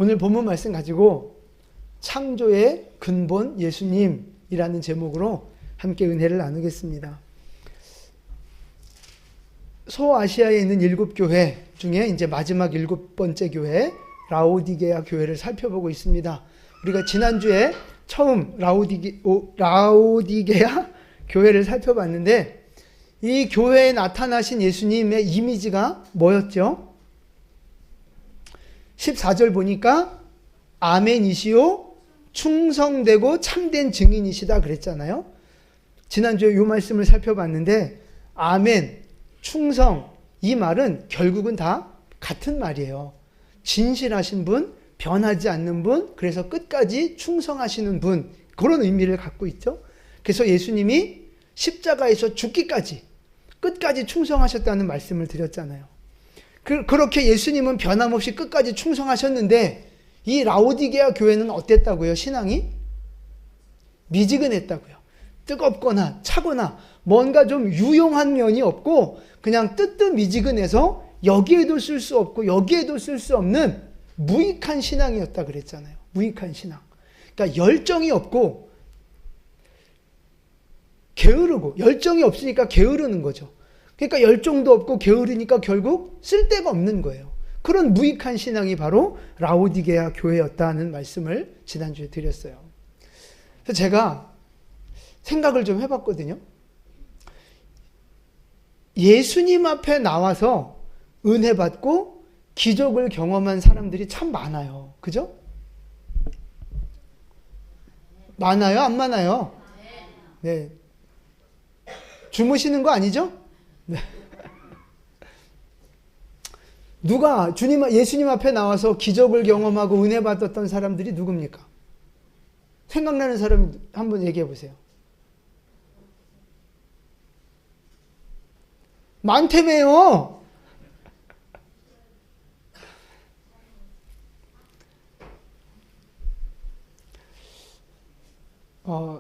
오늘 본문 말씀 가지고 창조의 근본 예수님이라는 제목으로 함께 은혜를 나누겠습니다. 소아시아에 있는 7교회 중에 이제 마지막 7번째 교회 라오디게아 교회를 살펴보고 있습니다. 우리가 지난주에 처음 라오디게아 교회를 살펴봤는데 이 교회에 나타나신 예수님의 이미지가 뭐였죠? 14절 보니까 아멘이시오 충성되고 참된 증인이시다 그랬잖아요. 지난주에 이 말씀을 살펴봤는데 아멘, 충성 이 말은 결국은 다 같은 말이에요. 진실하신 분, 변하지 않는 분, 그래서 끝까지 충성하시는 분, 그런 의미를 갖고 있죠. 그래서 예수님이 십자가에서 죽기까지 끝까지 충성하셨다는 말씀을 드렸잖아요. 그렇게 예수님은 변함없이 끝까지 충성하셨는데 이 라오디게아 교회는 어땠다고요? 신앙이? 미지근했다고요. 뜨겁거나 차거나 뭔가 좀 유용한 면이 없고 그냥 뜨뜻미지근해서 여기에도 쓸 수 없고 여기에도 쓸 수 없는 무익한 신앙이었다 그랬잖아요. 무익한 신앙. 그러니까 열정이 없고 게으르고, 열정이 없으니까 게으르는 거죠. 그러니까 열정도 없고 게으르니까 결국 쓸데가 없는 거예요. 그런 무익한 신앙이 바로 라오디게아 교회였다는 말씀을 지난주에 드렸어요. 그래서 제가 생각을 좀 해봤거든요. 예수님 앞에 나와서 은혜 받고 기적을 경험한 사람들이 참 많아요. 그죠? 많아요? 안 많아요? 네. 주무시는 거 아니죠? 네. 누가 예수님 앞에 나와서 기적을 경험하고 은혜 받았던 사람들이 누굽니까? 생각나는 사람 한번 얘기해 보세요. 많다며요.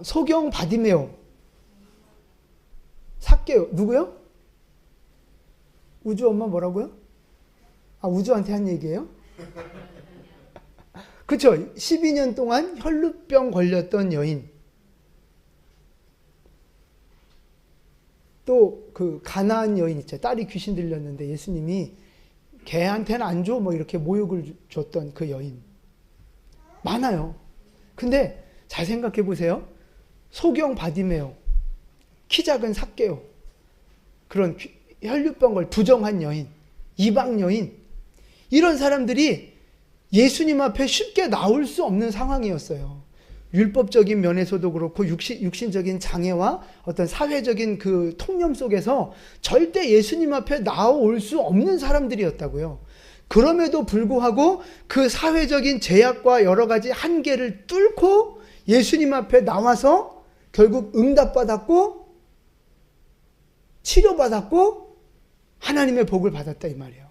소경 바디메오, 삭개오, 누구요? 우주 엄마 뭐라고요? 우주한테 한 얘기예요? 그렇죠. 12년 동안 혈루병 걸렸던 여인. 또 그 가나안 여인 있죠. 딸이 귀신 들렸는데 예수님이 걔한테는 안 줘 뭐 이렇게 모욕을 줬던 그 여인. 많아요. 근데 잘 생각해 보세요. 소경 바디메오, 키 작은 삭개오, 그런 혈루병을 부정한 여인, 이방 여인, 이런 사람들이 예수님 앞에 쉽게 나올 수 없는 상황이었어요. 율법적인 면에서도 그렇고 육신적인 장애와 어떤 사회적인 그 통념 속에서 절대 예수님 앞에 나올 수 없는 사람들이었다고요. 그럼에도 불구하고 그 사회적인 제약과 여러 가지 한계를 뚫고 예수님 앞에 나와서 결국 응답받았고 치료받았고 하나님의 복을 받았다 이 말이에요.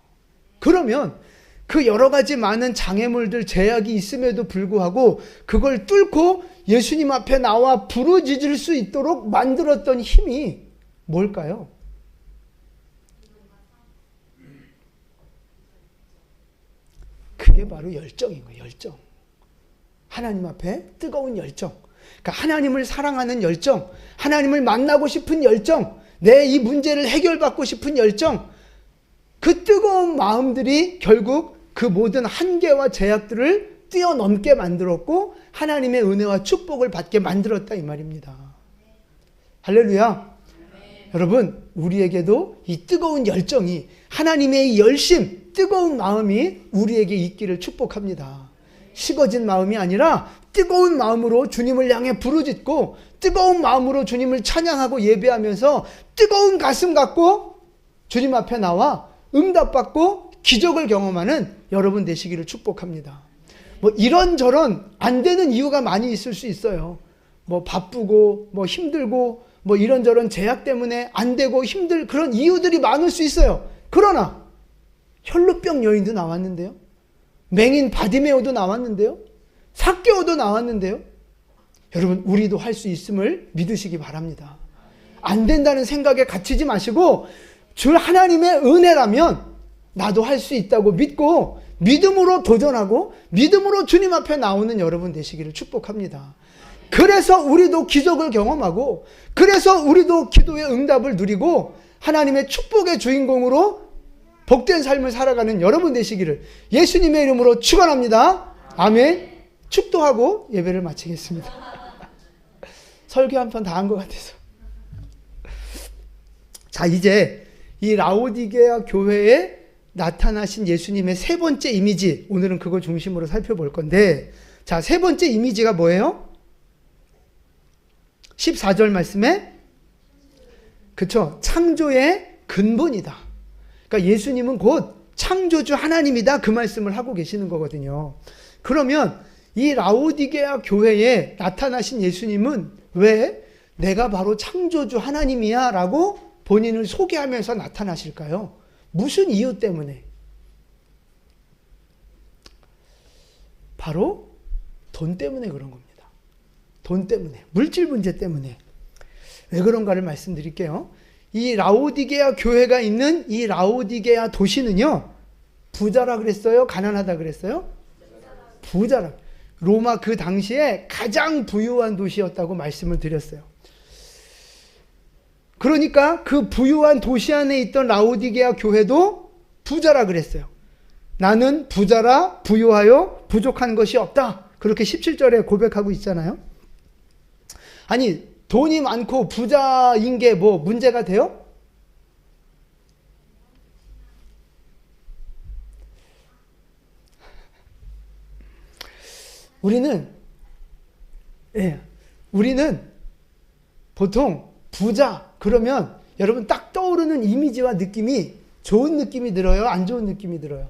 그러면 그 여러 가지 많은 장애물들, 제약이 있음에도 불구하고 그걸 뚫고 예수님 앞에 나와 부르짖을 수 있도록 만들었던 힘이 뭘까요? 그게 바로 열정인 거예요. 열정. 하나님 앞에 뜨거운 열정. 그러니까 하나님을 사랑하는 열정, 하나님을 만나고 싶은 열정, 내 이 문제를 해결받고 싶은 열정, 그 뜨거운 마음들이 결국 그 모든 한계와 제약들을 뛰어넘게 만들었고 하나님의 은혜와 축복을 받게 만들었다 이 말입니다. 할렐루야. 여러분, 우리에게도 이 뜨거운 열정이, 하나님의 이 열심, 뜨거운 마음이 우리에게 있기를 축복합니다. 식어진 마음이 아니라 뜨거운 마음으로 주님을 향해 부르짖고 뜨거운 마음으로 주님을 찬양하고 예배하면서 뜨거운 가슴 갖고 주님 앞에 나와 응답받고 기적을 경험하는 여러분 되시기를 축복합니다. 뭐 이런저런 안 되는 이유가 많이 있을 수 있어요. 뭐 바쁘고 뭐 힘들고 뭐 이런저런 제약 때문에 안 되고 힘들 그런 이유들이 많을 수 있어요. 그러나 혈루병 여인도 나왔는데요. 맹인 바디메오도 나왔는데요. 삭개오도 나왔는데요. 여러분, 우리도 할 수 있음을 믿으시기 바랍니다. 안 된다는 생각에 갇히지 마시고 주 하나님의 은혜라면 나도 할 수 있다고 믿고 믿음으로 도전하고 믿음으로 주님 앞에 나오는 여러분 되시기를 축복합니다. 그래서 우리도 기적을 경험하고 그래서 우리도 기도의 응답을 누리고 하나님의 축복의 주인공으로 복된 삶을 살아가는 여러분 되시기를 예수님의 이름으로 축원합니다. 아멘. 축도하고 예배를 마치겠습니다. 설교 한 편 다 한 것 같아서. 자, 이제 이 라오디게아 교회에 나타나신 예수님의 세 번째 이미지, 오늘은 그거 중심으로 살펴볼 건데, 자, 세 번째 이미지가 뭐예요? 14절 말씀에, 그쵸, 창조의 근본이다. 그러니까 예수님은 곧 창조주 하나님이다, 그 말씀을 하고 계시는 거거든요. 그러면 이 라오디게아 교회에 나타나신 예수님은 왜 내가 바로 창조주 하나님이야 라고 본인을 소개하면서 나타나실까요? 무슨 이유 때문에? 바로 돈 때문에 그런 겁니다. 돈 때문에, 물질 문제 때문에. 왜 그런가를 말씀드릴게요. 이 라오디게아 교회가 있는 이 라오디게아 도시는요, 부자라 그랬어요? 가난하다 그랬어요? 부자라. 로마 그 당시에 가장 부유한 도시였다고 말씀을 드렸어요. 그러니까 그 부유한 도시 안에 있던 라오디게아 교회도 부자라 그랬어요. 나는 부자라 부유하여 부족한 것이 없다. 그렇게 17절에 고백하고 있잖아요. 아니, 돈이 많고 부자인 게 뭐 문제가 돼요? 우리는 보통 부자 그러면 여러분 딱 떠오르는 이미지와 느낌이 좋은 느낌이 들어요? 안 좋은 느낌이 들어요?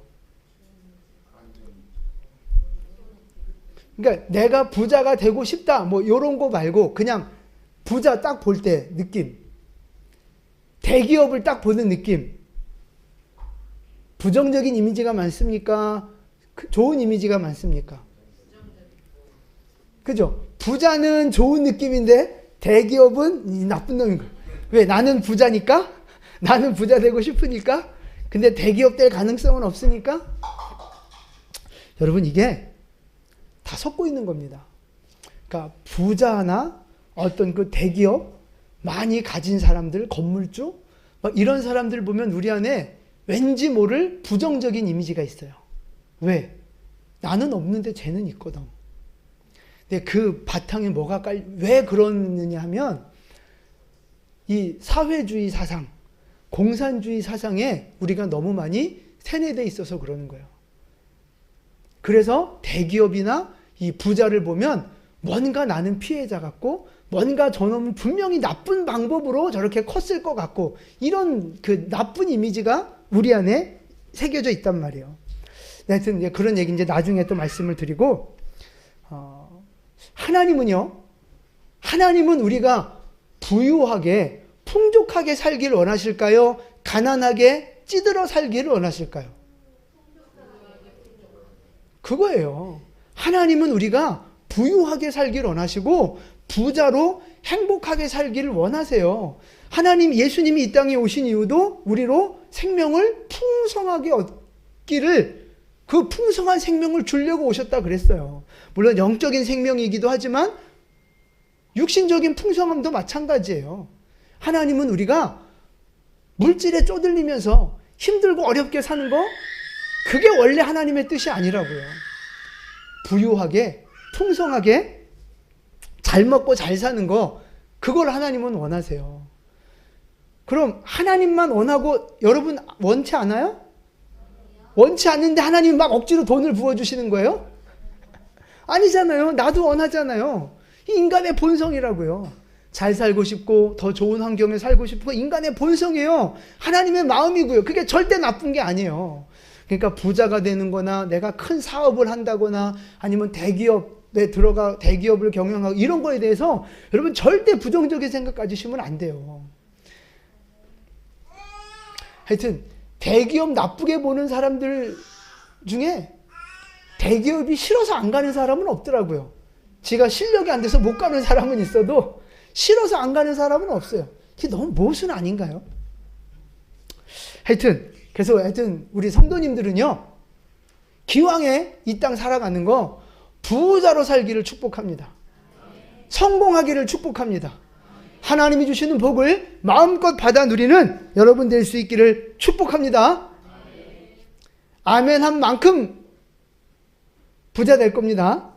그러니까 내가 부자가 되고 싶다 뭐 이런 거 말고 그냥 부자 딱 볼 때 느낌, 대기업을 딱 보는 느낌, 부정적인 이미지가 많습니까? 좋은 이미지가 많습니까? 그죠? 부자는 좋은 느낌인데 대기업은 나쁜 놈인 거예요. 왜? 나는 부자니까? 나는 부자 되고 싶으니까? 근데 대기업 될 가능성은 없으니까? 여러분, 이게 다 섞고 있는 겁니다. 그러니까 부자나 어떤 그 대기업 많이 가진 사람들, 건물주 막 이런 사람들 보면 우리 안에 왠지 모를 부정적인 이미지가 있어요. 왜? 나는 없는데 쟤는 있거든. 근데 그 바탕에 뭐가 왜 그러느냐 하면 이 사회주의 사상, 공산주의 사상에 우리가 너무 많이 세뇌되어 있어서 그러는 거예요. 그래서 대기업이나 이 부자를 보면 뭔가 나는 피해자 같고 뭔가 저놈은 분명히 나쁜 방법으로 저렇게 컸을 것 같고 이런 그 나쁜 이미지가 우리 안에 새겨져 있단 말이에요. 하여튼 이제 그런 얘기 이제 나중에 또 말씀을 드리고 하나님은 우리가 부유하게 풍족하게 살기를 원하실까요? 가난하게 찌들어 살기를 원하실까요? 그거예요. 하나님은 우리가 부유하게 살기를 원하시고 부자로 행복하게 살기를 원하세요. 하나님, 예수님이 이 땅에 오신 이유도 우리로 생명을 풍성하게 얻기를, 그 풍성한 생명을 주려고 오셨다 그랬어요. 물론 영적인 생명이기도 하지만 육신적인 풍성함도 마찬가지예요. 하나님은 우리가 물질에 쪼들리면서 힘들고 어렵게 사는 거, 그게 원래 하나님의 뜻이 아니라고요. 부유하게 풍성하게 잘 먹고 잘 사는 거, 그걸 하나님은 원하세요. 그럼 하나님만 원하고 여러분 원치 않아요? 원치 않는데 하나님이 막 억지로 돈을 부어주시는 거예요? 아니잖아요. 나도 원하잖아요. 이 인간의 본성이라고요. 잘 살고 싶고 더 좋은 환경에 살고 싶고 인간의 본성이에요. 하나님의 마음이고요. 그게 절대 나쁜 게 아니에요. 그러니까 부자가 되는 거나 내가 큰 사업을 한다거나 아니면 대기업에 들어가 대기업을 경영하고 이런 거에 대해서 여러분 절대 부정적인 생각 가지시면 안 돼요. 하여튼 대기업 나쁘게 보는 사람들 중에 대기업이 싫어서 안 가는 사람은 없더라고요. 지가 실력이 안 돼서 못 가는 사람은 있어도 싫어서 안 가는 사람은 없어요. 그게 너무 모순 아닌가요? 하여튼 우리 성도님들은요, 기왕에 이 땅 살아가는 거 부자로 살기를 축복합니다. 성공하기를 축복합니다. 하나님이 주시는 복을 마음껏 받아 누리는 여러분 될 수 있기를 축복합니다. 아멘 한 만큼 부자 될 겁니다.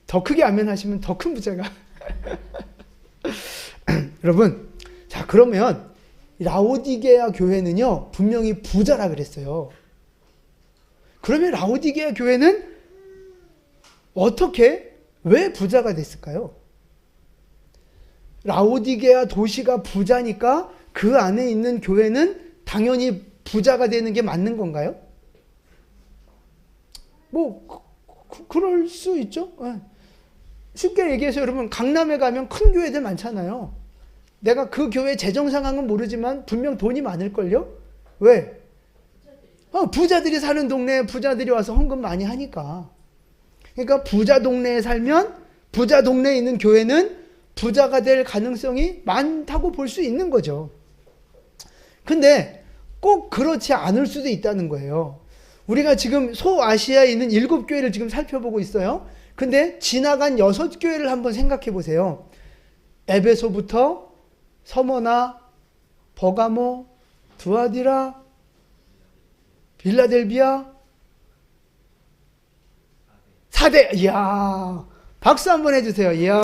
더 크게 아멘 하시면 더 큰 부자가. 여러분, 자, 그러면 라오디게아 교회는요, 분명히 부자라 그랬어요. 그러면 라오디게아 교회는 어떻게, 왜 부자가 됐을까요? 라오디게아 도시가 부자니까 그 안에 있는 교회는 당연히 부자가 되는 게 맞는 건가요? 그럴 수 있죠. 쉽게 얘기해서 여러분, 강남에 가면 큰 교회들 많잖아요. 내가 그 교회 재정 상황은 모르지만 분명 돈이 많을걸요? 왜? 부자들이 사는 동네에 부자들이 와서 헌금 많이 하니까. 그러니까 부자 동네에 살면 부자 동네에 있는 교회는 부자가 될 가능성이 많다고 볼 수 있는 거죠. 근데 꼭 그렇지 않을 수도 있다는 거예요. 우리가 지금 소아시아에 있는 7교회를 지금 살펴보고 있어요. 근데 지나간 6교회를 한번 생각해 보세요. 에베소부터 서머나, 버가모, 두아디라, 빌라델비아, 사대. 이야, 박수 한번 해주세요. 이야.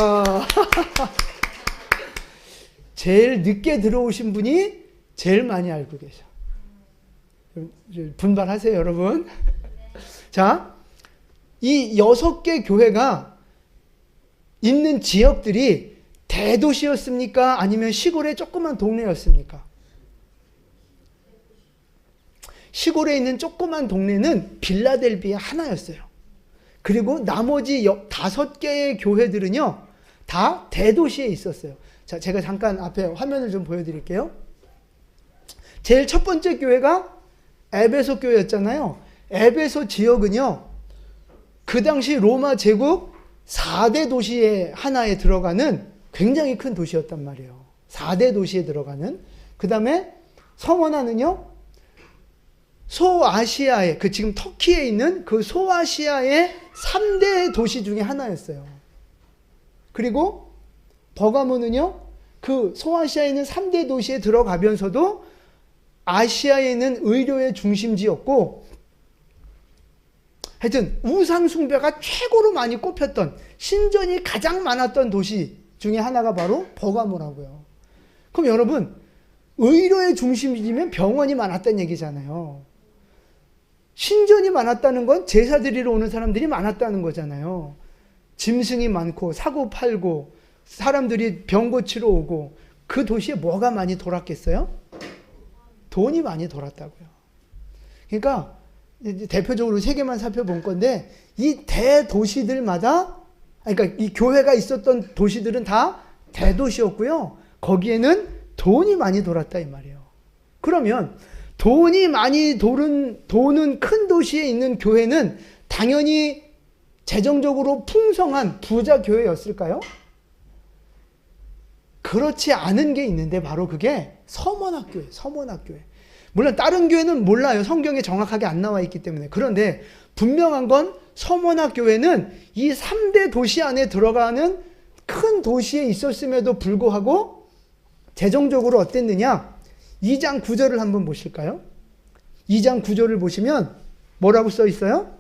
제일 늦게 들어오신 분이 제일 많이 알고 계셔. 분발하세요, 여러분. 자, 이 6개 교회가 있는 지역들이 대도시였습니까? 아니면 시골의 조그만 동네였습니까? 시골에 있는 조그만 동네는 빌라델비아 하나였어요. 그리고 나머지 5개의 교회들은요, 다 대도시에 있었어요. 자, 제가 잠깐 앞에 화면을 좀 보여드릴게요. 제일 첫 번째 교회가 에베소 교회였잖아요. 에베소 지역은요, 그 당시 로마 제국 4대 도시의 하나에 들어가는 굉장히 큰 도시였단 말이에요. 4대 도시에 들어가는. 그 다음에 서머나는요, 소아시아의, 지금 터키에 있는 그 소아시아의 3대 도시 중에 하나였어요. 그리고 버가모는요, 그 소아시아에 있는 3대 도시에 들어가면서도 아시아에 있는 의료의 중심지였고, 하여튼 우상숭배가 최고로 많이 꼽혔던, 신전이 가장 많았던 도시 중에 하나가 바로 버가모라고요. 그럼 여러분, 의료의 중심지면 병원이 많았다는 얘기잖아요. 신전이 많았다는 건 제사 드리러 오는 사람들이 많았다는 거잖아요. 짐승이 많고 사고 팔고 사람들이 병 고치러 오고, 그 도시에 뭐가 많이 돌았겠어요? 돈이 많이 돌았다고요. 그러니까 대표적으로 3개만 살펴본 건데, 이 대도시들마다, 그러니까 이 교회가 있었던 도시들은 다 대도시였고요. 거기에는 돈이 많이 돌았다 이 말이에요. 그러면 돈이 많이 도는 큰 도시에 있는 교회는 당연히 재정적으로 풍성한 부자 교회였을까요? 그렇지 않은 게 있는데 바로 그게 서머나교회, 서머나교회. 물론 다른 교회는 몰라요. 성경에 정확하게 안 나와 있기 때문에. 그런데 분명한 건 서머나교회는 이 3대 도시 안에 들어가는 큰 도시에 있었음에도 불구하고 재정적으로 어땠느냐? 2장 9절을 한번 보실까요? 2장 9절을 보시면 뭐라고 써 있어요?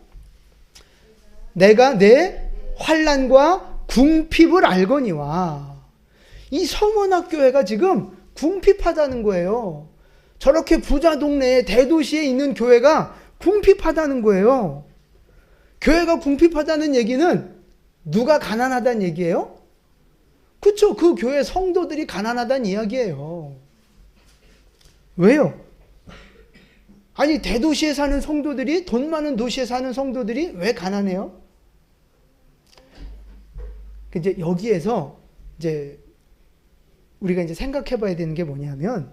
내가 내 환난과 궁핍을 알거니와. 이 서머나교회가 지금 궁핍하다는 거예요. 저렇게 부자 동네에 대도시에 있는 교회가 궁핍하다는 거예요. 교회가 궁핍하다는 얘기는 누가 가난하다는 얘기예요? 그렇죠. 그 교회 성도들이 가난하다는 이야기예요. 왜요? 아니, 대도시에 사는 성도들이, 돈 많은 도시에 사는 성도들이 왜 가난해요? 이제 여기에서 이제 우리가 이제 생각해 봐야 되는 게 뭐냐면,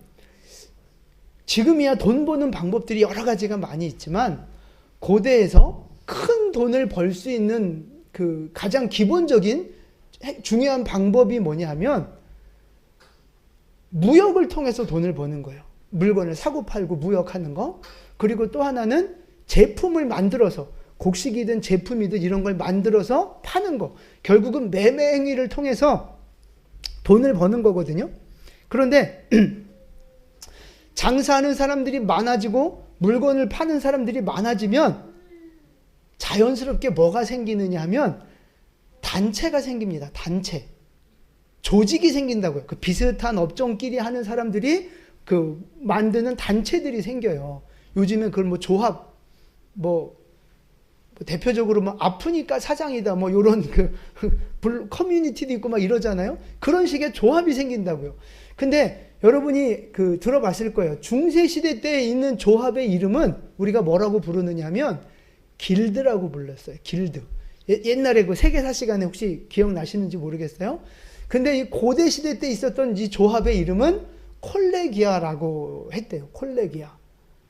지금이야 돈 버는 방법들이 여러 가지가 많이 있지만, 고대에서 큰 돈을 벌 수 있는 그 가장 기본적인 중요한 방법이 뭐냐 하면, 무역을 통해서 돈을 버는 거예요. 물건을 사고 팔고 무역하는 거. 그리고 또 하나는 제품을 만들어서 곡식이든 제품이든 이런 걸 만들어서 파는 거. 결국은 매매 행위를 통해서 돈을 버는 거거든요. 그런데 장사하는 사람들이 많아지고 물건을 파는 사람들이 많아지면 자연스럽게 뭐가 생기느냐 하면 단체가 생깁니다. 단체. 조직이 생긴다고요. 그 비슷한 업종끼리 하는 사람들이 그 만드는 단체들이 생겨요. 요즘엔 그걸 뭐 조합, 대표적으로 뭐 아프니까 사장이다, 뭐 요런 커뮤니티도 있고 막 이러잖아요. 그런 식의 조합이 생긴다고요. 근데 여러분이 들어봤을 거예요. 중세시대 때 있는 조합의 이름은 우리가 뭐라고 부르느냐 하면 길드라고 불렀어요. 길드. 옛날에 그 세계사 시간에 혹시 기억나시는지 모르겠어요. 근데 이 고대 시대 때 있었던 이 조합의 이름은 콜레기아라고 했대요. 콜레기아.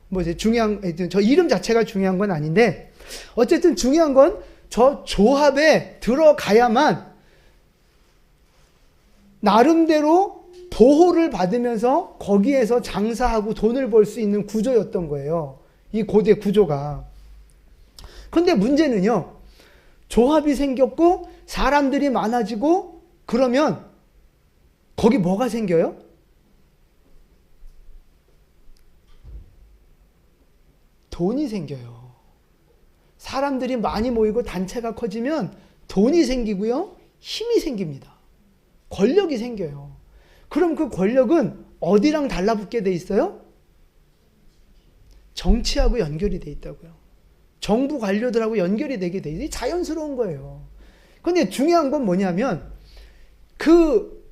뭐 이제 저 이름 자체가 중요한 건 아닌데, 어쨌든 중요한 건 저 조합에 들어가야만 나름대로 보호를 받으면서 거기에서 장사하고 돈을 벌 수 있는 구조였던 거예요. 이 고대 구조가. 근데 문제는요, 조합이 생겼고 사람들이 많아지고 그러면 거기 뭐가 생겨요? 돈이 생겨요. 사람들이 많이 모이고 단체가 커지면 돈이 생기고요, 힘이 생깁니다. 권력이 생겨요. 그럼 그 권력은 어디랑 달라붙게 돼 있어요? 정치하고 연결이 돼 있다고요. 정부 관료들하고 연결이 되게 돼 있어요. 자연스러운 거예요. 그런데 중요한 건 뭐냐면 그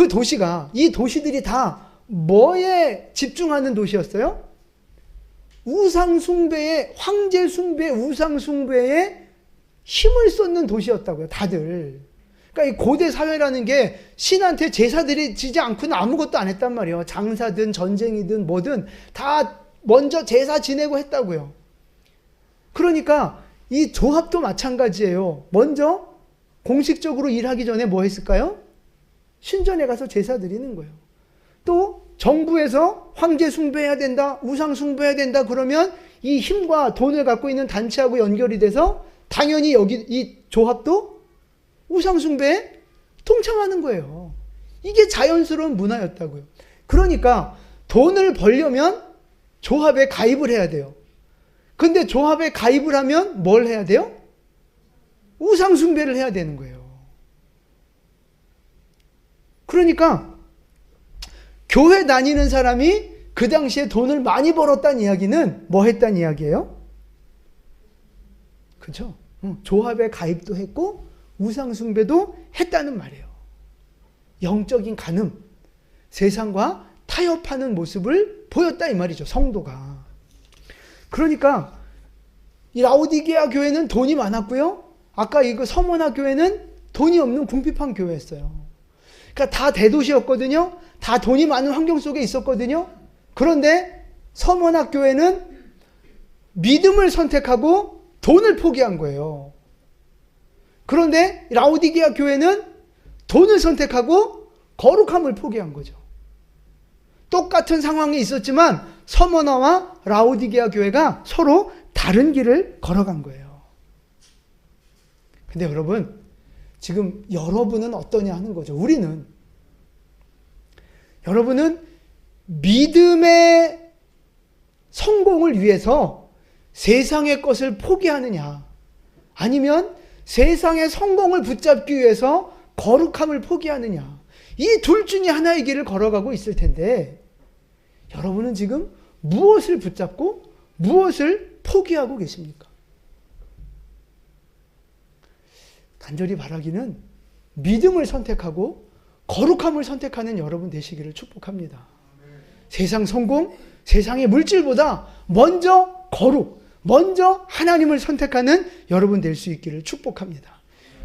도시가, 이 도시들이 다 뭐에 집중하는 도시였어요? 우상숭배에, 황제숭배, 우상숭배에 힘을 쏟는 도시였다고요, 다들. 그러니까 이 고대 사회라는 게 신한테 제사 드리지 않고는 아무것도 안 했단 말이에요. 장사든 전쟁이든 뭐든 다 먼저 제사 지내고 했다고요. 그러니까 이 조합도 마찬가지예요. 먼저 공식적으로 일하기 전에 뭐 했을까요? 신전에 가서 제사 드리는 거예요. 또 정부에서 황제 숭배해야 된다, 우상 숭배해야 된다 그러면 이 힘과 돈을 갖고 있는 단체하고 연결이 돼서 당연히 여기 이 조합도 우상 숭배에 동참하는 거예요. 이게 자연스러운 문화였다고요. 그러니까 돈을 벌려면 조합에 가입을 해야 돼요. 근데 조합에 가입을 하면 뭘 해야 돼요? 우상 숭배를 해야 되는 거예요. 그러니까 교회 다니는 사람이 그 당시에 돈을 많이 벌었다는 이야기는 뭐 했다는 이야기예요? 그렇죠? 조합에 가입도 했고 우상 숭배도 했다는 말이에요. 영적인 간음, 세상과 타협하는 모습을 보였다 이 말이죠, 성도가. 그러니까 이 라오디게아 교회는 돈이 많았고요, 아까 이거 서머나 교회는 돈이 없는 궁핍한 교회였어요. 그러니까 다 대도시였거든요. 다 돈이 많은 환경 속에 있었거든요. 그런데 서머나 교회는 믿음을 선택하고 돈을 포기한 거예요. 그런데 라오디게아 교회는 돈을 선택하고 거룩함을 포기한 거죠. 똑같은 상황이 있었지만 서머나와 라오디게아 교회가 서로 다른 길을 걸어간 거예요. 근데 여러분, 지금 여러분은 어떠냐 하는 거죠. 여러분은 믿음의 성공을 위해서 세상의 것을 포기하느냐, 아니면 세상의 성공을 붙잡기 위해서 거룩함을 포기하느냐, 이 둘 중에 하나의 길을 걸어가고 있을 텐데 여러분은 지금 무엇을 붙잡고 무엇을 포기하고 계십니까? 간절히 바라기는 믿음을 선택하고 거룩함을 선택하는 여러분 되시기를 축복합니다. 세상 성공, 세상의 물질보다 먼저 거룩, 먼저 하나님을 선택하는 여러분 될 수 있기를 축복합니다.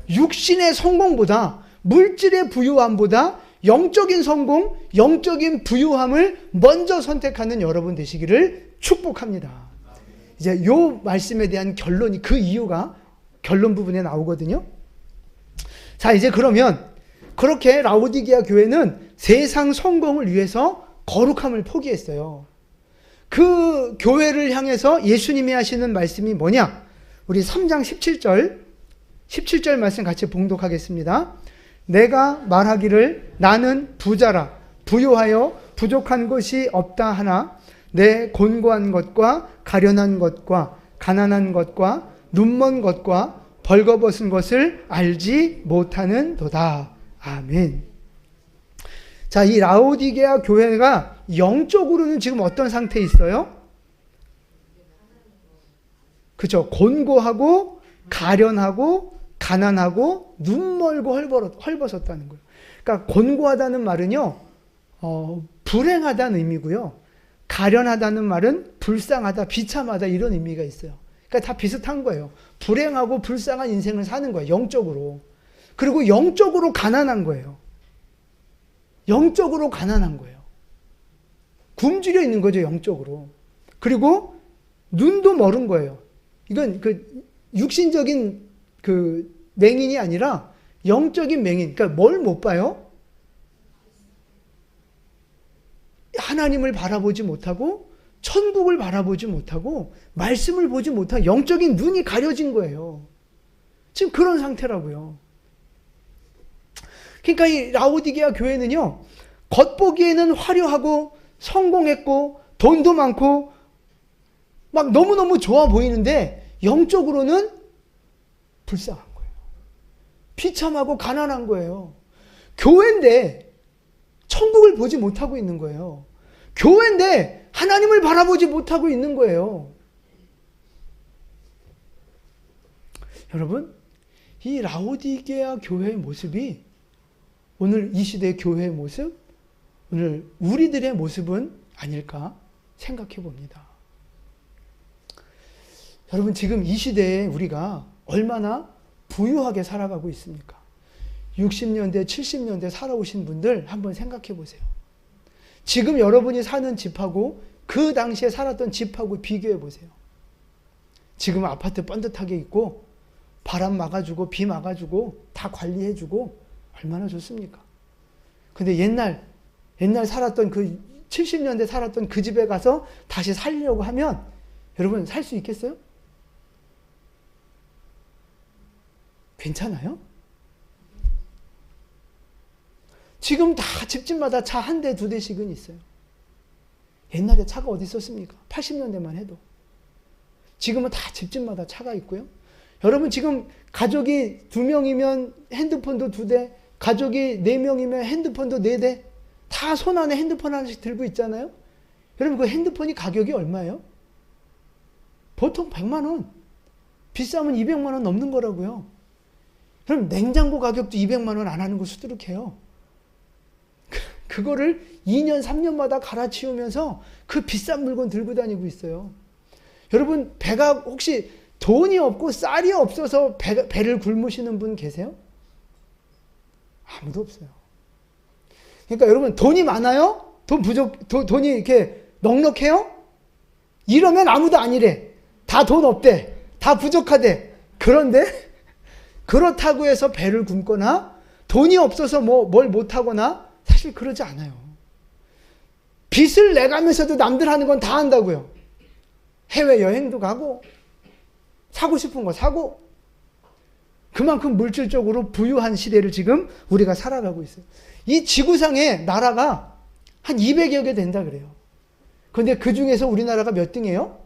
육신의 성공보다, 물질의 부유함보다 영적인 성공, 영적인 부유함을 먼저 선택하는 여러분 되시기를 축복합니다. 이제 이 말씀에 대한 결론이, 그 이유가 결론 부분에 나오거든요. 자, 이제 그러면 그렇게 라오디게아 교회는 세상 성공을 위해서 거룩함을 포기했어요. 그 교회를 향해서 예수님이 하시는 말씀이 뭐냐? 우리 3장 17절 말씀 같이 봉독하겠습니다. 내가 말하기를 나는 부자라 부요하여 부족한 것이 없다 하나 내 곤고한 것과 가련한 것과 가난한 것과 눈먼 것과 벌거벗은 것을 알지 못하는도다. 아멘. 자, 이 라오디게아 교회가 영적으로는 지금 어떤 상태에 있어요? 그죠? 곤고하고 가련하고 가난하고 눈멀고 헐벗었다는 거예요. 그러니까 곤고하다는 말은요, 불행하다는 의미고요. 가련하다는 말은 불쌍하다, 비참하다 이런 의미가 있어요. 그러니까 다 비슷한 거예요. 불행하고 불쌍한 인생을 사는 거예요. 영적으로. 그리고 영적으로 가난한 거예요. 영적으로 가난한 거예요. 굶주려 있는 거죠, 영적으로. 그리고 눈도 멀은 거예요. 이건 그 육신적인 그 맹인이 아니라 영적인 맹인. 그러니까 뭘 못 봐요? 하나님을 바라보지 못하고 천국을 바라보지 못하고 말씀을 보지 못하고 영적인 눈이 가려진 거예요. 지금 그런 상태라고요. 그러니까 이 라오디게아 교회는요, 겉보기에는 화려하고 성공했고 돈도 많고 막 너무너무 좋아 보이는데 영적으로는 불쌍한 거예요. 비참하고 가난한 거예요. 교회인데 천국을 보지 못하고 있는 거예요. 교회인데 하나님을 바라보지 못하고 있는 거예요. 여러분, 이 라오디게아 교회의 모습이 오늘 이 시대의 교회의 모습, 오늘 우리들의 모습은 아닐까 생각해 봅니다. 여러분, 지금 이 시대에 우리가 얼마나 부유하게 살아가고 있습니까? 60년대, 70년대 살아오신 분들 한번 생각해 보세요. 지금 여러분이 사는 집하고 그 당시에 살았던 집하고 비교해 보세요. 지금 아파트 번듯하게 있고 바람 막아주고 비 막아주고 다 관리해주고 얼마나 좋습니까? 근데 옛날 살았던 그 70년대 살았던 그 집에 가서 다시 살려고 하면 여러분 살 수 있겠어요? 괜찮아요? 지금 다 집집마다 차 한 대, 두 대씩은 있어요. 옛날에 차가 어디 있었습니까? 80년대만 해도. 지금은 다 집집마다 차가 있고요. 여러분 지금 가족이 2명이면 핸드폰도 2대, 가족이 4명이면 핸드폰도 4대, 다 손 안에 핸드폰 하나씩 들고 있잖아요. 여러분 그 핸드폰이 가격이 얼마예요? 보통 100만 원, 비싸면 200만 원 넘는 거라고요. 그럼 냉장고 가격도 200만 원 안 하는 거 수두룩해요. 그거를 2년, 3년마다 갈아치우면서 그 비싼 물건 들고 다니고 있어요. 여러분 배가 혹시 돈이 없고 쌀이 없어서 배를 굶으시는 분 계세요? 아무도 없어요. 그러니까 여러분 돈이 많아요? 돈이 이렇게 넉넉해요? 이러면 아무도 아니래. 다 돈 없대. 다 부족하대. 그런데 그렇다고 해서 배를 굶거나 돈이 없어서 뭘 못하거나 사실 그러지 않아요. 빚을 내가면서도 남들 하는 건 다 한다고요. 해외여행도 가고 사고 싶은 거 사고 그만큼 물질적으로 부유한 시대를 지금 우리가 살아가고 있어요. 이 지구상에 나라가 한 200여 개 된다 그래요. 그런데 그 중에서 우리나라가 몇 등이에요?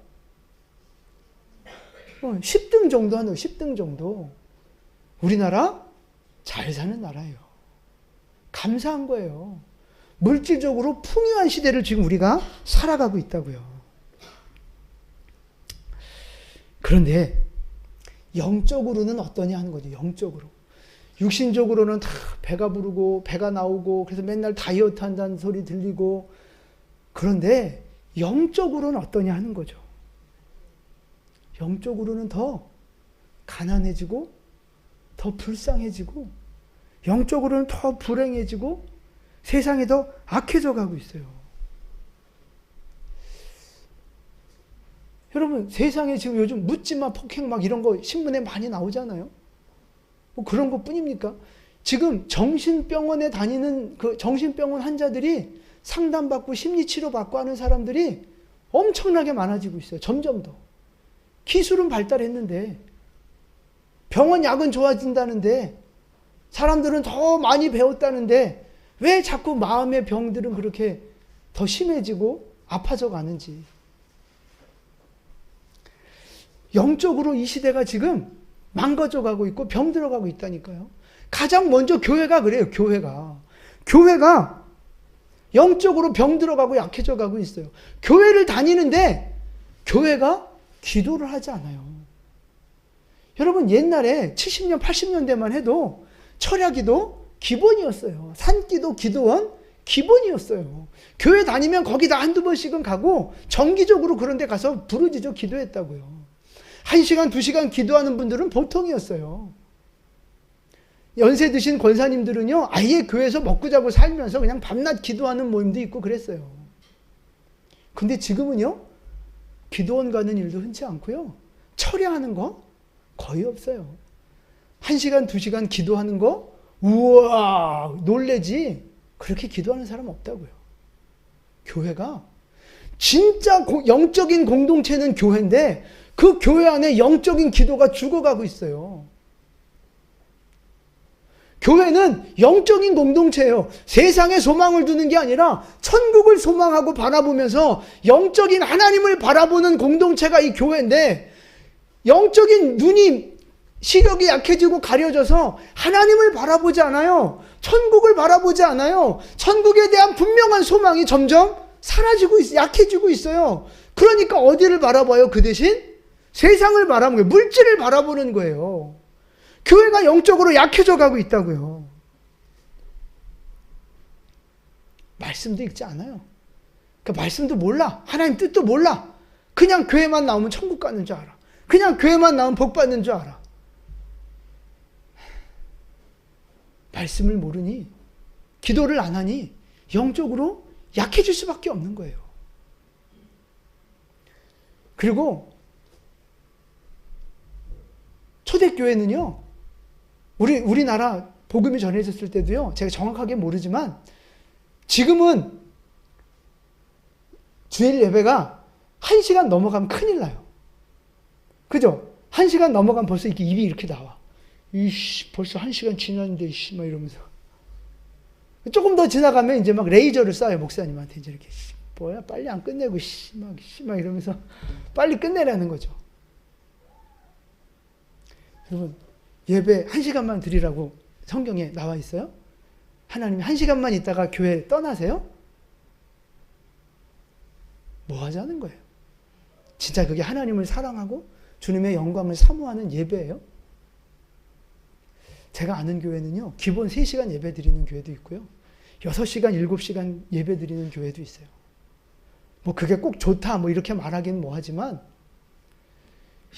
10등 정도 하는 10등 정도. 우리나라 잘 사는 나라예요. 감사한 거예요. 물질적으로 풍요한 시대를 지금 우리가 살아가고 있다고요. 그런데 영적으로는 어떠냐 하는 거죠. 영적으로. 육신적으로는 다 배가 부르고 배가 나오고 그래서 맨날 다이어트 한다는 소리 들리고 그런데 영적으로는 어떠냐 하는 거죠. 영적으로는 더 가난해지고 더 불쌍해지고 영적으로는 더 불행해지고 세상이 더 악해져 가고 있어요. 여러분 세상에 지금 요즘 묻지마 폭행 막 이런 거 신문에 많이 나오잖아요. 뭐 그런 것 뿐입니까? 지금 정신병원에 다니는 그 정신병원 환자들이 상담받고 심리치료 받고 하는 사람들이 엄청나게 많아지고 있어요. 점점 더. 기술은 발달했는데, 병원 약은 좋아진다는데, 사람들은 더 많이 배웠다는데, 왜 자꾸 마음의 병들은 그렇게 더 심해지고 아파져 가는지. 영적으로 이 시대가 지금 망가져 가고 있고 병들어 가고 있다니까요. 가장 먼저 교회가 그래요. 교회가 영적으로 병들어 가고 약해져 가고 있어요. 교회를 다니는데 교회가 기도를 하지 않아요. 여러분, 옛날에 70년, 80년대만 해도 철야기도 기본이었어요. 산기도, 기도원 기본이었어요. 교회 다니면 거기다 한두 번씩은 가고 정기적으로 그런 데 가서 부르짖어 기도했다고요. 1시간, 2시간 기도하는 분들은 보통이었어요. 연세 드신 권사님들은요, 아예 교회에서 먹고 자고 살면서 그냥 밤낮 기도하는 모임도 있고 그랬어요. 근데 지금은요, 기도원 가는 일도 흔치 않고요, 철야하는 거 거의 없어요. 1시간, 2시간 기도하는 거, 우와, 놀래지, 그렇게 기도하는 사람 없다고요. 교회가, 진짜 영적인 공동체는 교회인데, 그 교회 안에 영적인 기도가 죽어가고 있어요. 교회는 영적인 공동체예요. 세상에 소망을 두는 게 아니라 천국을 소망하고 바라보면서 영적인 하나님을 바라보는 공동체가 이 교회인데, 영적인 눈이, 시력이 약해지고 가려져서 하나님을 바라보지 않아요. 천국을 바라보지 않아요. 천국에 대한 분명한 소망이 점점 사라지고 약해지고 있어요. 그러니까 어디를 바라봐요? 그 대신 세상을 바라보는 거예요. 물질을 바라보는 거예요. 교회가 영적으로 약해져 가고 있다고요. 말씀도 읽지 않아요. 그 말씀도 몰라. 하나님 뜻도 몰라. 그냥 교회만 나오면 천국 가는 줄 알아. 그냥 교회만 나오면 복 받는 줄 알아. 말씀을 모르니, 기도를 안 하니 영적으로 약해질 수밖에 없는 거예요. 그리고 초대교회는요, 우리나라 복음이 전해졌을 때도요, 제가 정확하게 모르지만 지금은 주일 예배가 1시간 넘어가면 큰일 나요. 그죠? 1시간 넘어가면 벌써 이렇게 입이 이렇게 나와. 이씨, 벌써 1시간 지났는데, 이씨, 막 이러면서. 조금 더 지나가면 이제 막 레이저를 쏴요, 목사님한테. 이제 이렇게, 뭐야, 빨리 안 끝내고, 막 이러면서 빨리 끝내라는 거죠. 여러분, 예배 1시간만 드리라고 성경에 나와 있어요? 하나님이 1시간만 있다가 교회 떠나세요? 뭐 하자는 거예요? 진짜 그게 하나님을 사랑하고 주님의 영광을 사모하는 예배예요? 제가 아는 교회는요, 기본 3시간 예배 드리는 교회도 있고요, 6시간, 7시간 예배 드리는 교회도 있어요. 뭐 그게 꼭 좋다, 뭐 이렇게 말하기는 뭐하지만,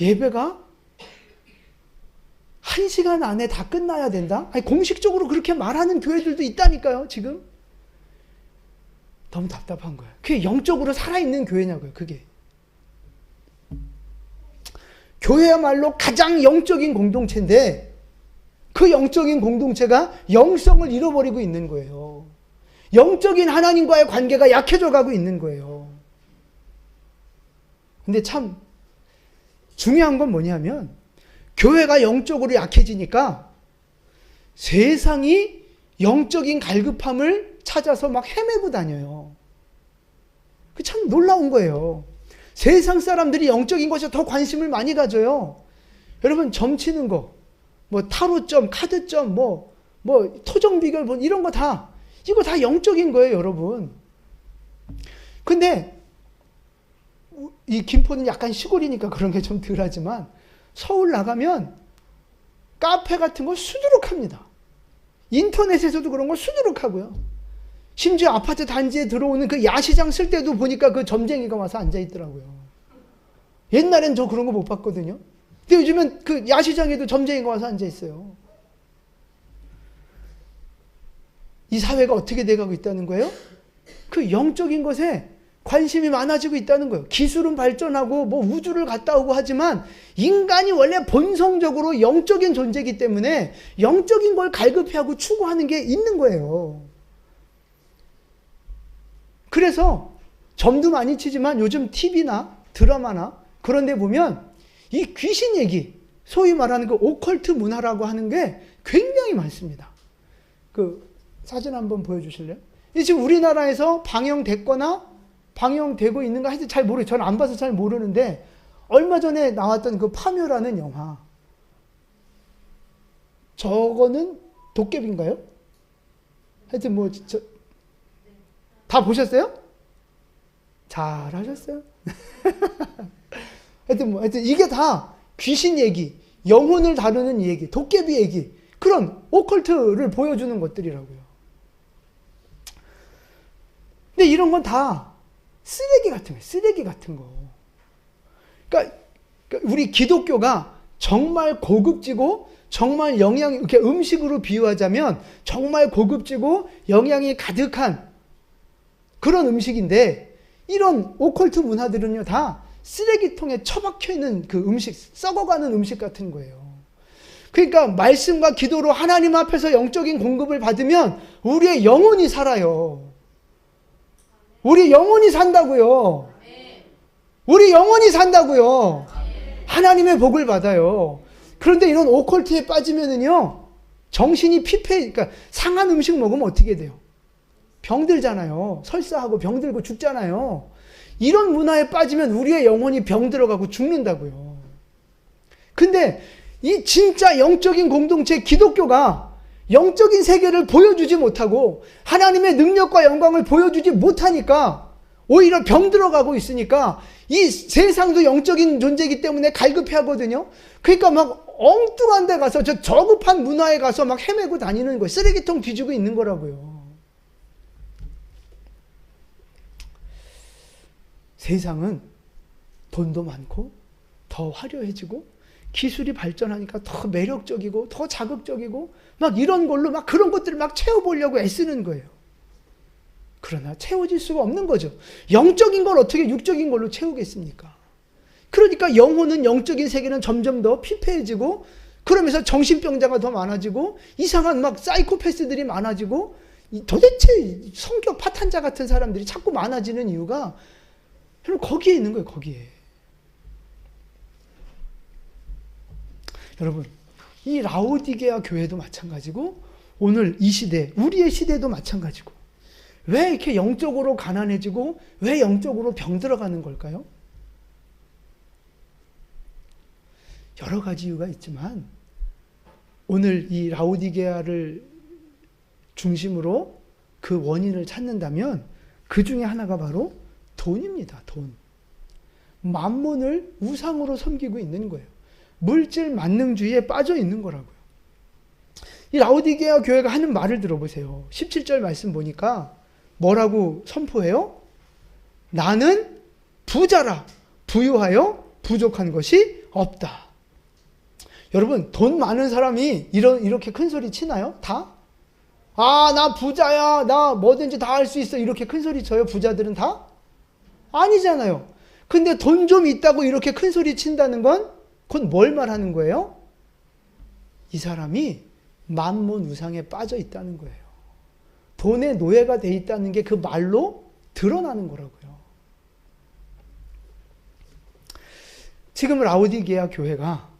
예배가 1시간 안에 다 끝나야 된다? 아니, 공식적으로 그렇게 말하는 교회들도 있다니까요, 지금. 너무 답답한 거예요. 그게 영적으로 살아있는 교회냐고요, 그게. 교회야말로 가장 영적인 공동체인데, 그 영적인 공동체가 영성을 잃어버리고 있는 거예요. 영적인 하나님과의 관계가 약해져 가고 있는 거예요. 근데 참 중요한 건 뭐냐면, 교회가 영적으로 약해지니까 세상이 영적인 갈급함을 찾아서 막 헤매고 다녀요. 그 참 놀라운 거예요. 세상 사람들이 영적인 것에 더 관심을 많이 가져요. 여러분, 점치는 거, 뭐 타로점, 카드점, 뭐 토정 비결, 뭐 이런 거 다, 이거 다 영적인 거예요, 여러분. 근데 이 김포는 약간 시골이니까 그런 게 좀 덜하지만, 서울 나가면 카페 같은 거 수두룩합니다. 인터넷에서도 그런 거 수두룩하고요. 심지어 아파트 단지에 들어오는 그 야시장 쓸 때도 보니까 그 점쟁이가 와서 앉아있더라고요. 옛날엔 저 그런 거 못 봤거든요. 근데 요즘은 그 야시장에도 점쟁이가 와서 앉아있어요. 이 사회가 어떻게 돼가고 있다는 거예요? 그 영적인 것에 관심이 많아지고 있다는 거예요. 기술은 발전하고 뭐 우주를 갔다 오고 하지만 인간이 원래 본성적으로 영적인 존재이기 때문에 영적인 걸 갈급해하고 추구하는 게 있는 거예요. 그래서 점도 많이 치지만 요즘 TV나 드라마나 그런 데 보면 이 귀신 얘기, 소위 말하는 그 오컬트 문화라고 하는 게 굉장히 많습니다. 그 사진 한번 보여주실래요? 이 지금 우리나라에서 방영됐거나 방영되고 있는가 하여튼 잘 모르겠어요. 저는 안 봐서 잘 모르는데 얼마 전에 나왔던 그 파묘라는 영화, 저거는 도깨비인가요? 하여튼 뭐 다 보셨어요? 잘하셨어요. 하여튼 이게 다 귀신 얘기, 영혼을 다루는 얘기, 도깨비 얘기, 그런 오컬트를 보여주는 것들이라고요. 근데 이런 건 다 쓰레기 같은 거예요. 쓰레기 같은 거. 그러니까 우리 기독교가 정말 고급지고 정말 영양이, 이렇게 음식으로 비유하자면 정말 고급지고 영양이 가득한 그런 음식인데, 이런 오컬트 문화들은요 다 쓰레기통에 처박혀 있는 그 음식, 썩어가는 음식 같은 거예요. 그러니까 말씀과 기도로 하나님 앞에서 영적인 공급을 받으면 우리의 영혼이 살아요. 우리 영혼이 산다고요. 우리 영혼이 산다고요. 하나님의 복을 받아요. 그런데 이런 오컬트에 빠지면은요 정신이 피폐, 그러니까 상한 음식 먹으면 어떻게 돼요? 병들잖아요. 설사하고 병들고 죽잖아요. 이런 문화에 빠지면 우리의 영혼이 병들어가고 죽는다고요. 근데 이 진짜 영적인 공동체 기독교가 영적인 세계를 보여주지 못하고 하나님의 능력과 영광을 보여주지 못하니까 오히려 병들어가고 있으니까 이 세상도 영적인 존재이기 때문에 갈급해하거든요. 그러니까 막 엉뚱한 데 가서 저 저급한 문화에 가서 막 헤매고 다니는 거예요. 쓰레기통 뒤지고 있는 거라고요. 세상은 돈도 많고 더 화려해지고 기술이 발전하니까 더 매력적이고 더 자극적이고 막 이런 걸로 막 그런 것들을 막 채워보려고 애쓰는 거예요. 그러나 채워질 수가 없는 거죠. 영적인 걸 어떻게 육적인 걸로 채우겠습니까? 그러니까 영혼은, 영적인 세계는 점점 더 피폐해지고, 그러면서 정신병자가 더 많아지고 이상한 막 사이코패스들이 많아지고, 도대체 성격 파탄자 같은 사람들이 자꾸 많아지는 이유가 여러분 거기에 있는 거예요. 거기에. 여러분 이 라오디게아 교회도 마찬가지고 오늘 이 시대, 우리의 시대도 마찬가지고, 왜 이렇게 영적으로 가난해지고 왜 영적으로 병들어가는 걸까요? 여러 가지 이유가 있지만 오늘 이 라오디게아를 중심으로 그 원인을 찾는다면 그 중에 하나가 바로 돈입니다. 돈. 만몬을 우상으로 섬기고 있는 거예요. 물질 만능주의에 빠져 있는 거라고요. 이 라오디게아 교회가 하는 말을 들어보세요. 17절 말씀 보니까 뭐라고 선포해요? 나는 부자라, 부유하여 부족한 것이 없다. 여러분 돈 많은 사람이 이렇게 큰 소리 치나요? 다? 아, 나 부자야, 나 뭐든지 다 할 수 있어, 이렇게 큰 소리 쳐요? 부자들은 다? 아니잖아요. 근데 돈 좀 있다고 이렇게 큰 소리 친다는 건 그건 뭘 말하는 거예요? 이 사람이 만몬 우상에 빠져 있다는 거예요. 돈의 노예가 돼 있다는 게 그 말로 드러나는 거라고요. 지금 라오디게아 교회가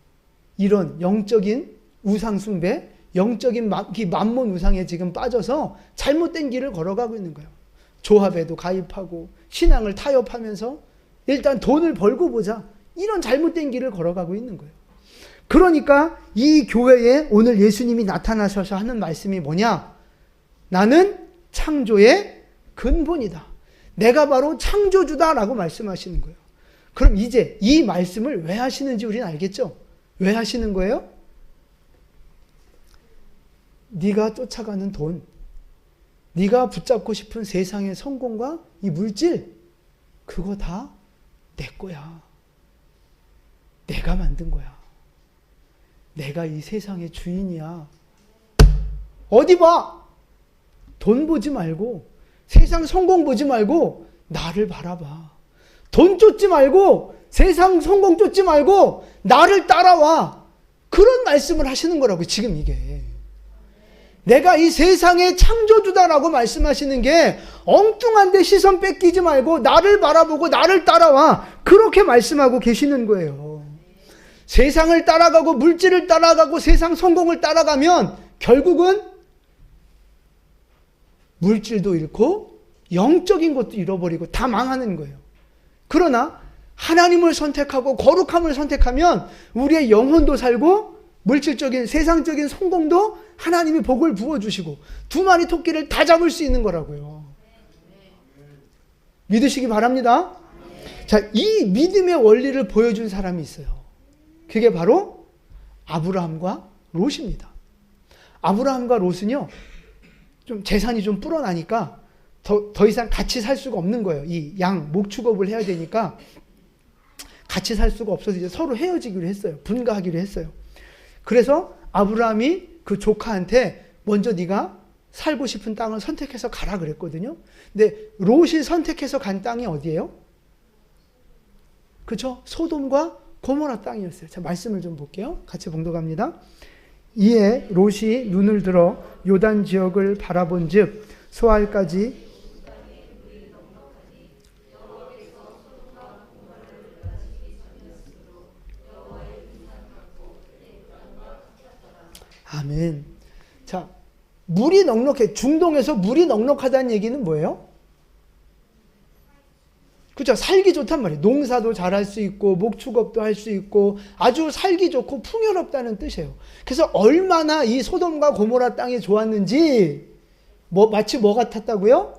이런 영적인 우상 숭배, 영적인 만몬 우상에 지금 빠져서 잘못된 길을 걸어가고 있는 거예요. 조합에도 가입하고 신앙을 타협하면서 일단 돈을 벌고 보자, 이런 잘못된 길을 걸어가고 있는 거예요. 그러니까 이 교회에 오늘 예수님이 나타나셔서 하는 말씀이 뭐냐? 나는 창조의 근본이다. 내가 바로 창조주다라고 말씀하시는 거예요. 그럼 이제 이 말씀을 왜 하시는지 우리는 알겠죠? 왜 하시는 거예요? 네가 쫓아가는 돈, 네가 붙잡고 싶은 세상의 성공과 이 물질, 그거 다 내 거야. 내가 만든 거야. 내가 이 세상의 주인이야. 어디 봐. 돈 보지 말고, 세상 성공 보지 말고 나를 바라봐. 돈 쫓지 말고, 세상 성공 쫓지 말고 나를 따라와. 그런 말씀을 하시는 거라고, 지금 이게. 내가 이 세상의 창조주다라고 말씀하시는 게 엉뚱한데 시선 뺏기지 말고 나를 바라보고 나를 따라와. 그렇게 말씀하고 계시는 거예요. 세상을 따라가고 물질을 따라가고 세상 성공을 따라가면 결국은 물질도 잃고 영적인 것도 잃어버리고 다 망하는 거예요. 그러나 하나님을 선택하고 거룩함을 선택하면 우리의 영혼도 살고 물질적인 세상적인 성공도 하나님이 복을 부어주시고 두 마리 토끼를 다 잡을 수 있는 거라고요. 믿으시기 바랍니다. 자, 이 믿음의 원리를 보여준 사람이 있어요. 그게 바로 아브라함과 롯입니다. 아브라함과 롯은요, 좀 재산이 좀 불어나니까 더 이상 같이 살 수가 없는 거예요. 이 목축업을 해야 되니까 같이 살 수가 없어서 이제 서로 헤어지기로 했어요. 분가하기로 했어요. 그래서 아브라함이 그 조카한테 먼저 네가 살고 싶은 땅을 선택해서 가라 그랬거든요. 근데 롯이 선택해서 간 땅이 어디예요? 그렇죠? 소돔과 고모라 땅이었어요. 자, 말씀을 좀 볼게요. 같이 봉독합니다. 이에 롯이 눈을 들어 요단 지역을 바라본즉 소알까지 아멘. 자, 물이 넉넉해. 중동에서 물이 넉넉하다는 얘기는 뭐예요? 그렇죠. 살기 좋단 말이에요. 농사도 잘할 수 있고 목축업도 할 수 있고 아주 살기 좋고 풍요롭다는 뜻이에요. 그래서 얼마나 이 소돔과 고모라 땅이 좋았는지 마치 뭐 같았다고요?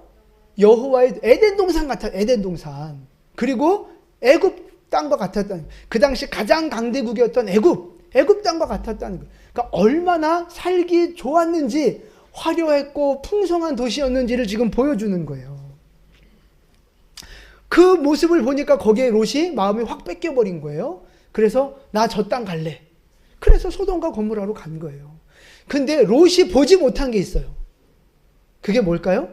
여호와의 에덴 동산 같아. 에덴 동산. 그리고 애굽 땅과 같았다는 거예요. 그 당시 가장 강대국이었던 애굽 땅과 같았다는 거예요. 그러니까 얼마나 살기 좋았는지 화려했고 풍성한 도시였는지를 지금 보여주는 거예요. 그 모습을 보니까 거기에 롯이 마음이 확 뺏겨버린 거예요. 그래서 나 저 땅 갈래. 그래서 소돔과 고모라로 간 거예요. 근데 롯이 보지 못한 게 있어요. 그게 뭘까요?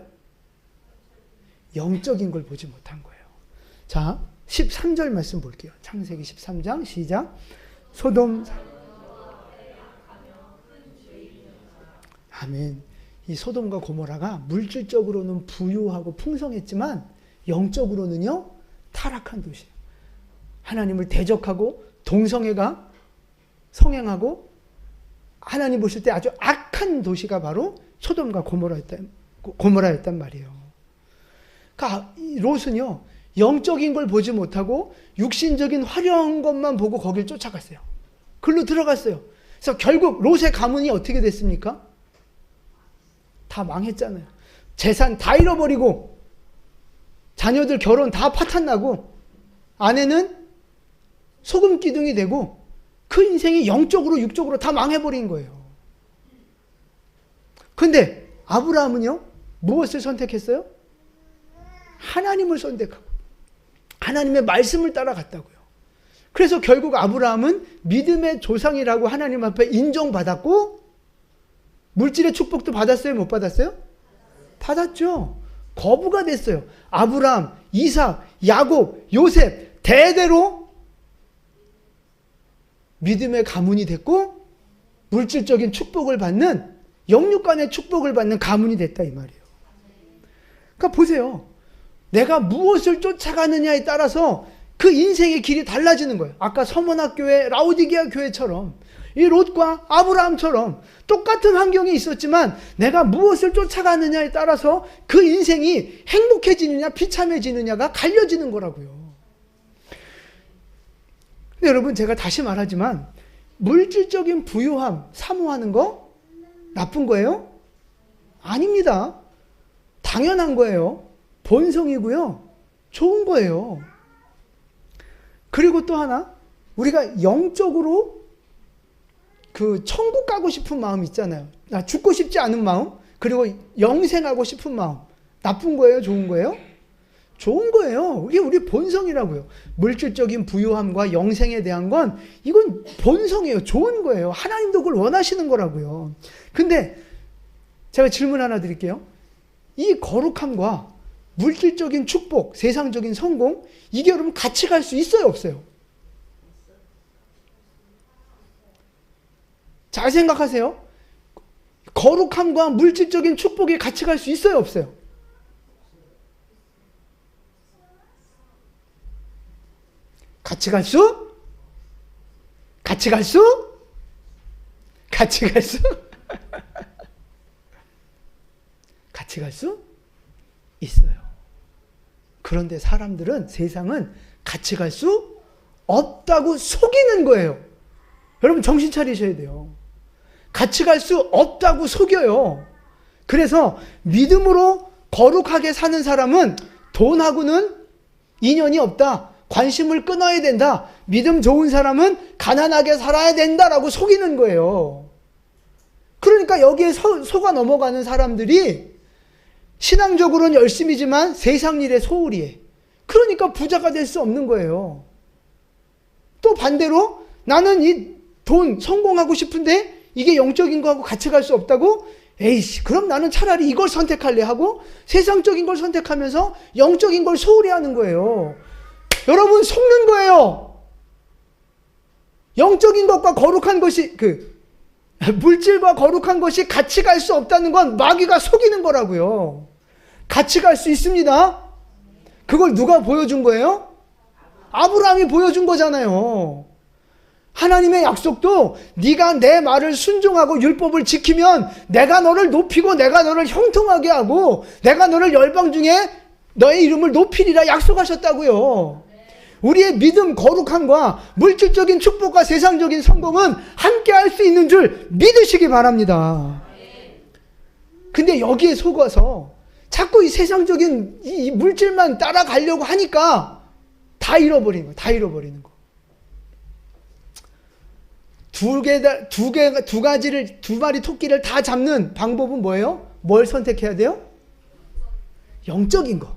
영적인 걸 보지 못한 거예요. 자, 13절 말씀 볼게요. 창세기 13장 시작. 소돔 아멘. 이 소돔과 고모라가 물질적으로는 부유하고 풍성했지만 영적으로는요 타락한 도시예요. 하나님을 대적하고 동성애가 성행하고 하나님 보실 때 아주 악한 도시가 바로 소돔과 고모라였단 말이에요. 그러니까 롯은요 영적인 걸 보지 못하고 육신적인 화려한 것만 보고 거길 쫓아갔어요. 글로 들어갔어요. 그래서 결국 롯의 가문이 어떻게 됐습니까? 다 망했잖아요. 재산 다 잃어버리고 자녀들 결혼 다 파탄나고 아내는 소금 기둥이 되고 그 인생이 영적으로 육적으로 다 망해버린 거예요. 근데 아브라함은요 무엇을 선택했어요? 하나님을 선택하고 하나님의 말씀을 따라갔다고요. 그래서 결국 아브라함은 믿음의 조상이라고 하나님 앞에 인정받았고 물질의 축복도 받았어요? 못 받았어요? 받았죠. 거부가 됐어요. 아브라함, 이삭, 야곱, 요셉 대대로 믿음의 가문이 됐고 물질적인 축복을 받는 영육간의 축복을 받는 가문이 됐다 이 말이에요. 그러니까 보세요. 내가 무엇을 쫓아가느냐에 따라서 그 인생의 길이 달라지는 거예요. 아까 서문학교회, 라오디게아 교회처럼 이 롯과 아브라함처럼 똑같은 환경이 있었지만 내가 무엇을 쫓아가느냐에 따라서 그 인생이 행복해지느냐 비참해지느냐가 갈려지는 거라고요. 근데 여러분 제가 다시 말하지만 물질적인 부유함 사모하는 거 나쁜 거예요? 아닙니다. 당연한 거예요. 본성이고요. 좋은 거예요. 그리고 또 하나 우리가 영적으로 그 천국 가고 싶은 마음 있잖아요. 나 죽고 싶지 않은 마음, 그리고 영생하고 싶은 마음. 나쁜 거예요? 좋은 거예요? 좋은 거예요. 이게 우리 본성이라고요. 물질적인 부유함과 영생에 대한 건 이건 본성이에요. 좋은 거예요. 하나님도 그걸 원하시는 거라고요. 근데 제가 질문 하나 드릴게요. 이 거룩함과 물질적인 축복, 세상적인 성공, 이게 여러분 같이 갈 수 있어요? 없어요? 잘 생각하세요. 거룩함과 물질적인 축복이 같이 갈 수 있어요, 없어요? 같이 갈 수? 같이 갈 수? 같이 갈 수? 같이 갈 수 있어요. 그런데 사람들은, 세상은 같이 갈 수 없다고 속이는 거예요. 여러분 정신 차리셔야 돼요. 같이 갈 수 없다고 속여요. 그래서 믿음으로 거룩하게 사는 사람은 돈하고는 인연이 없다. 관심을 끊어야 된다. 믿음 좋은 사람은 가난하게 살아야 된다라고 속이는 거예요. 그러니까 여기에 속아 넘어가는 사람들이 신앙적으로는 열심이지만 세상 일에 소홀히 해. 그러니까 부자가 될 수 없는 거예요. 또 반대로 나는 이 돈 성공하고 싶은데 이게 영적인 거하고 같이 갈 수 없다고? 에이씨, 그럼 나는 차라리 이걸 선택할래 하고 세상적인 걸 선택하면서 영적인 걸 소홀히 하는 거예요. 여러분 속는 거예요. 영적인 것과 거룩한 것이, 물질과 거룩한 것이 같이 갈 수 없다는 건 마귀가 속이는 거라고요. 같이 갈 수 있습니다. 그걸 누가 보여준 거예요? 아브라함이 보여준 거잖아요. 하나님의 약속도 네가 내 말을 순종하고 율법을 지키면 내가 너를 높이고 내가 너를 형통하게 하고 내가 너를 열방 중에 너의 이름을 높이리라 약속하셨다고요. 우리의 믿음, 거룩함과 물질적인 축복과 세상적인 성공은 함께 할 수 있는 줄 믿으시기 바랍니다. 근데 여기에 속아서 자꾸 이 세상적인 이 물질만 따라가려고 하니까 다 잃어버리는 거, 다 잃어버리는 거. 두 마리 토끼를 다 잡는 방법은 뭐예요? 뭘 선택해야 돼요? 영적인 거.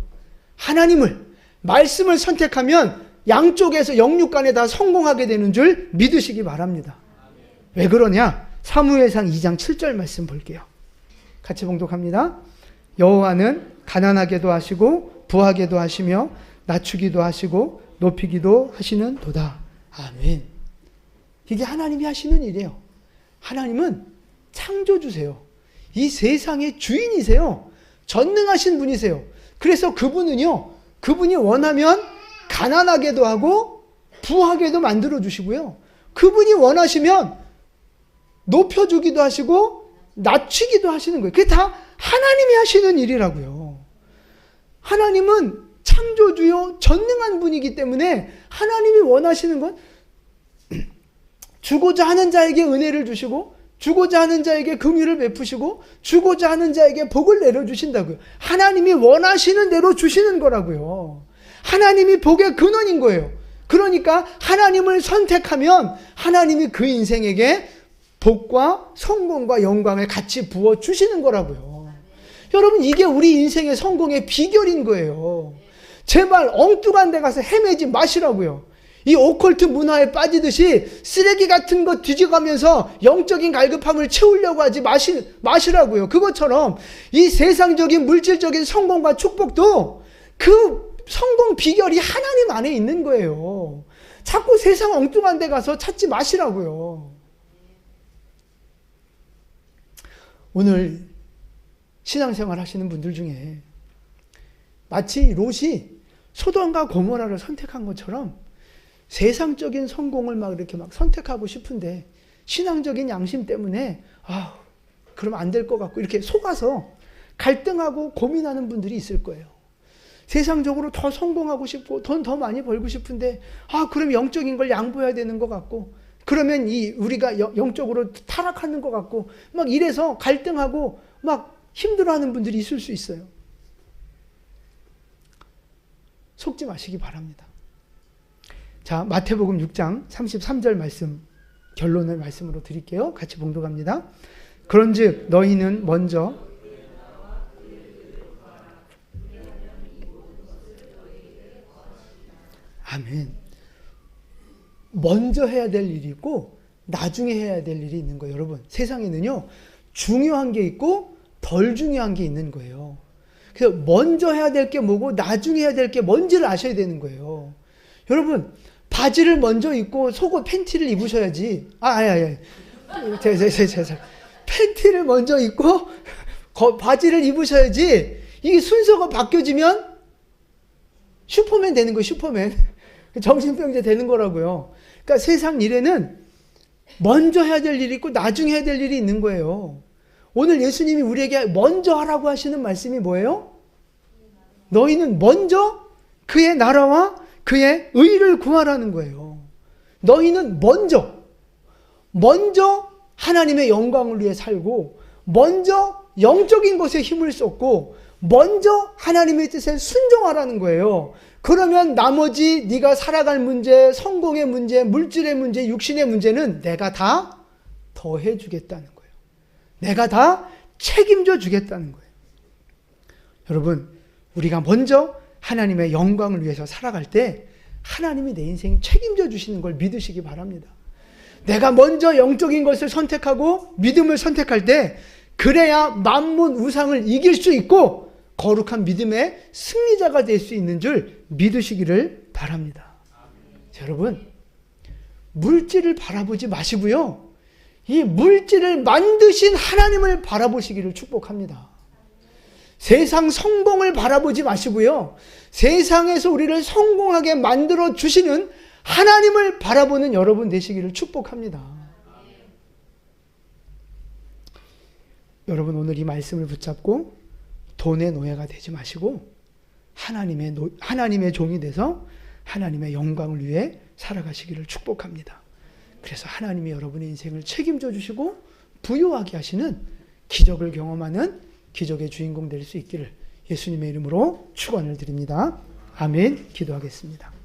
하나님을, 말씀을 선택하면 양쪽에서 영육간에 다 성공하게 되는 줄 믿으시기 바랍니다. 왜 그러냐? 사무엘상 2장 7절 말씀 볼게요. 같이 봉독합니다. 여호와는 가난하게도 하시고 부하게도 하시며 낮추기도 하시고 높이기도 하시는 도다. 아멘. 이게 하나님이 하시는 일이에요. 하나님은 창조주세요. 이 세상의 주인이세요. 전능하신 분이세요. 그래서 그분이 원하면 가난하게도 하고 부하게도 만들어 주시고요. 그분이 원하시면 높여주기도 하시고 낮추기도 하시는 거예요. 그게 다 하나님이 하시는 일이라고요. 하나님은 창조주요 전능한 분이기 때문에 하나님이 원하시는 건 주고자 하는 자에게 은혜를 주시고 주고자 하는 자에게 긍휼을 베푸시고 주고자 하는 자에게 복을 내려주신다고요. 하나님이 원하시는 대로 주시는 거라고요. 하나님이 복의 근원인 거예요. 그러니까 하나님을 선택하면 하나님이 그 인생에게 복과 성공과 영광을 같이 부어주시는 거라고요. 여러분 이게 우리 인생의 성공의 비결인 거예요. 제발 엉뚱한 데 가서 헤매지 마시라고요. 이 오컬트 문화에 빠지듯이 쓰레기 같은 거 뒤져가면서 영적인 갈급함을 채우려고 하지 마시라고요. 그것처럼 이 세상적인 물질적인 성공과 축복도 그 성공 비결이 하나님 안에 있는 거예요. 자꾸 세상 엉뚱한 데 가서 찾지 마시라고요. 오늘 신앙생활 하시는 분들 중에 마치 롯이 소돔과 고모라를 선택한 것처럼 세상적인 성공을 막 이렇게 막 선택하고 싶은데 신앙적인 양심 때문에 그럼 안 될 것 같고 이렇게 속아서 갈등하고 고민하는 분들이 있을 거예요. 세상적으로 더 성공하고 싶고 돈 더 많이 벌고 싶은데 그럼 영적인 걸 양보해야 되는 것 같고 그러면 우리가 영적으로 타락하는 것 같고 막 이래서 갈등하고 막 힘들어하는 분들이 있을 수 있어요. 속지 마시기 바랍니다. 자, 마태복음 6장 33절 말씀 결론을 말씀으로 드릴게요. 같이 봉독합니다. 그런즉 너희는 먼저 아멘. 먼저 해야 될 일이 있고 나중에 해야 될 일이 있는 거예요. 여러분 세상에는요 중요한 게 있고 덜 중요한 게 있는 거예요. 그래서 먼저 해야 될 게 뭐고 나중에 해야 될 게 뭔지를 아셔야 되는 거예요. 여러분 바지를 먼저 입고 속옷 팬티를 입으셔야지. 팬티를 먼저 입고 바지를 입으셔야지 이게 순서가 바뀌어지면 슈퍼맨 되는 거예요. 슈퍼맨. 정신병자 되는 거라고요. 그러니까 세상 일에는 먼저 해야 될 일이 있고 나중에 해야 될 일이 있는 거예요. 오늘 예수님이 우리에게 먼저 하라고 하시는 말씀이 뭐예요? 너희는 먼저 그의 나라와 그의 의를 구하라는 거예요. 너희는 먼저 하나님의 영광을 위해 살고, 먼저 영적인 것에 힘을 쏟고, 먼저 하나님의 뜻에 순종하라는 거예요. 그러면 나머지 네가 살아갈 문제, 성공의 문제, 물질의 문제, 육신의 문제는 내가 다 더해 주겠다는 거예요. 내가 다 책임져 주겠다는 거예요. 여러분, 우리가 먼저 하나님의 영광을 위해서 살아갈 때 하나님이 내 인생 책임져 주시는 걸 믿으시기 바랍니다. 내가 먼저 영적인 것을 선택하고 믿음을 선택할 때 그래야 만문 우상을 이길 수 있고 거룩한 믿음의 승리자가 될 수 있는 줄 믿으시기를 바랍니다. 자, 여러분, 물질을 바라보지 마시고요, 이 물질을 만드신 하나님을 바라보시기를 축복합니다. 세상 성공을 바라보지 마시고요, 세상에서 우리를 성공하게 만들어 주시는 하나님을 바라보는 여러분 되시기를 축복합니다. 여러분, 오늘 이 말씀을 붙잡고 돈의 노예가 되지 마시고 하나님의 종이 돼서 하나님의 영광을 위해 살아가시기를 축복합니다. 그래서 하나님이 여러분의 인생을 책임져 주시고 부유하게 하시는 기적을 경험하는 기적의 주인공 될 수 있기를 예수님의 이름으로 축원을 드립니다. 아멘. 기도하겠습니다.